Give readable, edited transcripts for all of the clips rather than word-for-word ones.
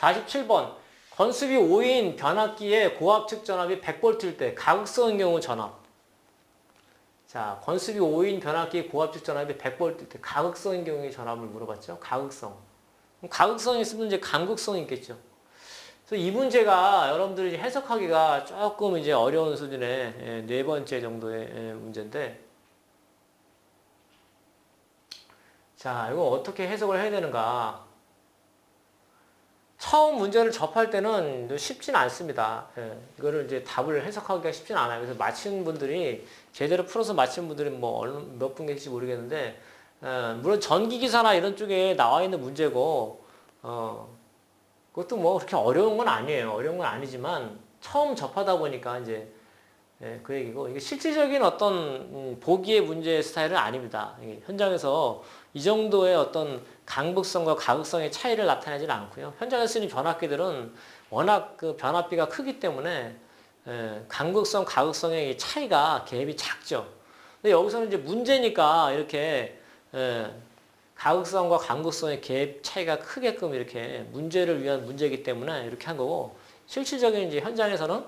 47번. 건습이 5인 변압기에 고압측 전압이 100V일 때 가극성인 경우 전압. 자, 건습이 5인 변압기 고압측 전압이 100V일 때 가극성인 경우의 전압을 물어봤죠. 가극성. 그럼 가극성이 있으면 이제 간극성이 있겠죠. 그래서 이 문제가 여러분들이 해석하기가 조금 이제 어려운 수준의 네 번째 정도의 문제인데, 자, 이거 어떻게 해석을 해야 되는가? 처음 문제를 접할 때는 쉽진 않습니다. 이거를 이제 답을 해석하기가 쉽진 않아요. 그래서 마친 분들이, 제대로 풀어서 마친 분들이 뭐 몇 분 계실지 모르겠는데, 물론 전기기사나 이런 쪽에 나와 있는 문제고, 그것도 뭐 그렇게 어려운 건 아니에요. 어려운 건 아니지만, 처음 접하다 보니까 이제, 그 얘기고, 이게 실질적인 어떤 보기의 문제 스타일은 아닙니다. 현장에서 이 정도의 어떤 강극성과 가극성의 차이를 나타내지는 않고요. 현장에 쓰는 변압기들은 워낙 그 변압비가 크기 때문에 강극성, 가극성의 차이가 갭이 작죠. 근데 여기서는 이제 문제니까 이렇게 가극성과 강극성의 갭 차이가 크게끔 이렇게 문제를 위한 문제이기 때문에 이렇게 한 거고, 실질적인 이제 현장에서는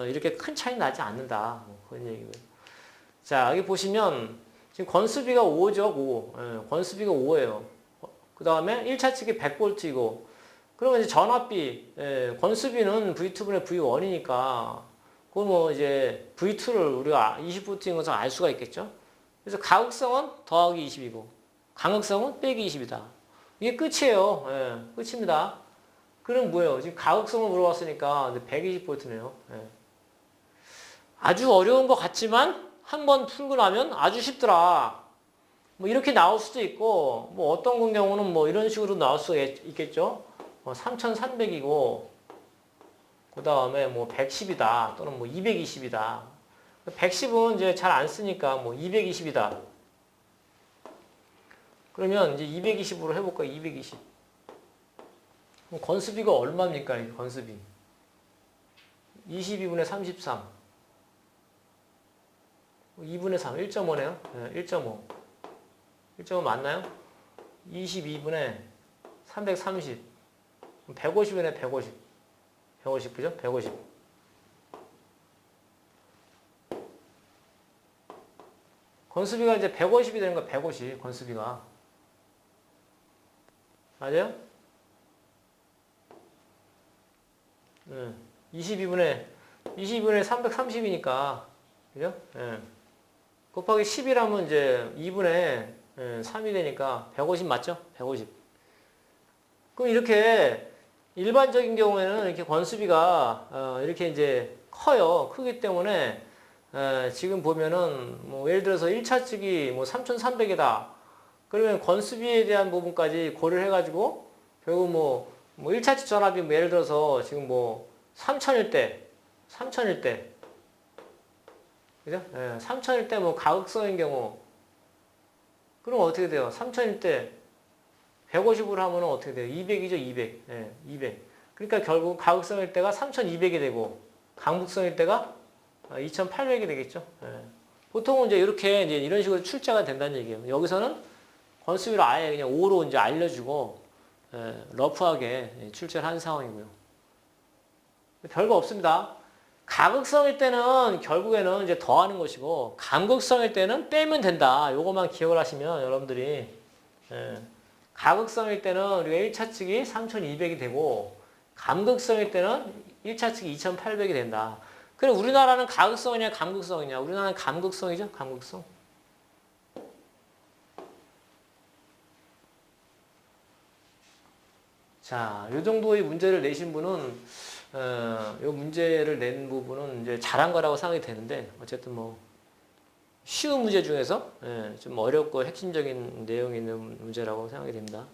이렇게 큰 차이 나지 않는다. 뭐 그런 얘기고요. 자, 여기 보시면 지금 건수비가 5죠, 5. 건수비가 5예요. 그 다음에 1차 측이 100V이고, 그러면 이제 전압비, 건수비는 V2분의 V1이니까, 그거 뭐 이제 V2를 우리가 20V인 것을 알 수가 있겠죠? 그래서 가극성은 더하기 20이고, 강극성은 빼기 20이다. 이게 끝이에요. 끝입니다. 그럼 뭐예요? 지금 가극성을 물어봤으니까 120V네요. 아주 어려운 것 같지만 한번 풀고 나면 아주 쉽더라. 뭐 이렇게 나올 수도 있고, 뭐 어떤 경우는 뭐 이런 식으로 나올 수 있겠죠. 3,300이고, 그 다음에 뭐 110이다. 또는 뭐 220이다. 110은 이제 잘 안 쓰니까 뭐 220이다. 그러면 이제 220으로 해볼까요? 220. 그럼 건수비가 얼마입니까? 이 건수비. 22분의 33. 2분의 3, 1.5네요. 1.5. 1.5 맞나요? 22분의 330. 150이네, 150. 150, 그죠? 150. 건수비가 이제 150이 되는 거야, 150. 건수비가. 맞아요? 22분의 330이니까. 그죠? 곱하기 10이라면 이제 2분의 3이 되니까 150 맞죠? 150. 그럼 이렇게 일반적인 경우에는 이렇게 건수비가 이렇게 이제 커요. 크기 때문에 지금 보면은 뭐 예를 들어서 1차 측이 뭐 3,300이다. 그러면 건수비에 대한 부분까지 고려를 해가지고 결국 뭐 1차 측 전압이 뭐 예를 들어서 지금 뭐 3,000일 때 그죠? 3,000일 때 뭐 가극성인 경우, 그럼 어떻게 돼요? 3,000일 때 150으로 하면 어떻게 돼요? 200이죠, 200. 200. 그러니까 결국 가극성일 때가 3,200이 되고, 강극성일 때가 2,800이 되겠죠. 보통은 이제 이렇게 이제 이런 식으로 출제가 된다는 얘기예요. 여기서는 건수비를 아예 그냥 5로 이제 알려주고, 러프하게 출제를 한 상황이고요. 별거 없습니다. 가극성일 때는 결국에는 이제 더하는 것이고, 감극성일 때는 빼면 된다. 요것만 기억을 하시면 여러분들이, 가극성일 때는 우리가 1차 측이 3,200이 되고, 감극성일 때는 1차 측이 2,800이 된다. 그럼 우리나라는 가극성이냐, 감극성이냐? 우리나라는 감극성이죠, 감극성. 자, 요 정도의 문제를 내신 분은, 요 문제를 낸 부분은 이제 잘한 거라고 생각이 되는데, 어쨌든 뭐, 쉬운 문제 중에서 좀 어렵고 핵심적인 내용이 있는 문제라고 생각이 됩니다.